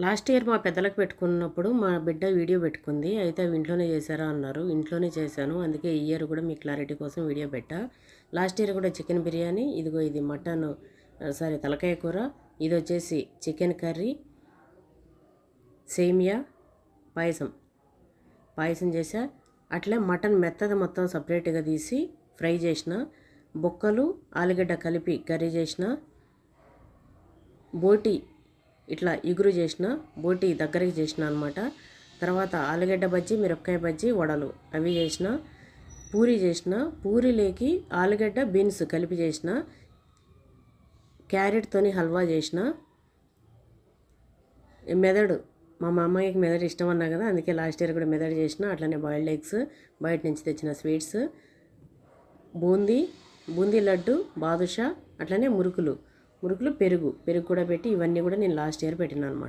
Last year మా పెద్దలకు పెట్టుకున్నప్పుడు మా బిడ్డ వీడియో పెట్టుకుంది. అయితే అవి ఇంట్లోనే చేశారా అన్నారు. ఇంట్లోనే చేశాను. అందుకే ఈ ఇయర్ కూడా మీ క్లారిటీ కోసం వీడియో పెట్టా. లాస్ట్ ఇయర్ కూడా చికెన్ బిర్యానీ, ఇదిగో ఇది మటన్ సారీ తలకాయ కూర, ఇది వచ్చేసి చికెన్ కర్రీ, సేమియా, పాయసం చేశా. అట్లే మటన్ మెత్తది మొత్తం సపరేట్గా తీసి ఫ్రై చేసిన, బొక్కలు ఆలుగడ్డ కలిపి కర్రీ చేసిన, బోటి ఇట్లా ఇగురు చేసిన, బోటి దగ్గరికి చేసిన అనమాట. తర్వాత ఆలుగడ్డ బజ్జీ, మిరపకాయ బజ్జీ, వడలు అవి చేసిన, పూరి చేసిన, పూరీలోకి ఆలుగడ్డ బీన్స్ కలిపి చేసిన, క్యారెట్తోని హల్వా చేసిన, మెదడు మా అమ్మాయికి మెదడు ఇష్టం అన్నా కదా, అందుకే లాస్ట్ ఇయర్ కూడా మెదడు చేసిన. అట్లనే బాయిల్డ్ ఎగ్స్, బయట నుంచి తెచ్చిన స్వీట్స్, బూందీ లడ్డు, బాదుషా, అట్లనే మురుకులు, పెరుగు కూడా పెట్టి ఇవన్నీ కూడా నేను లాస్ట్ ఇయర్ పెట్టినా అనమాట.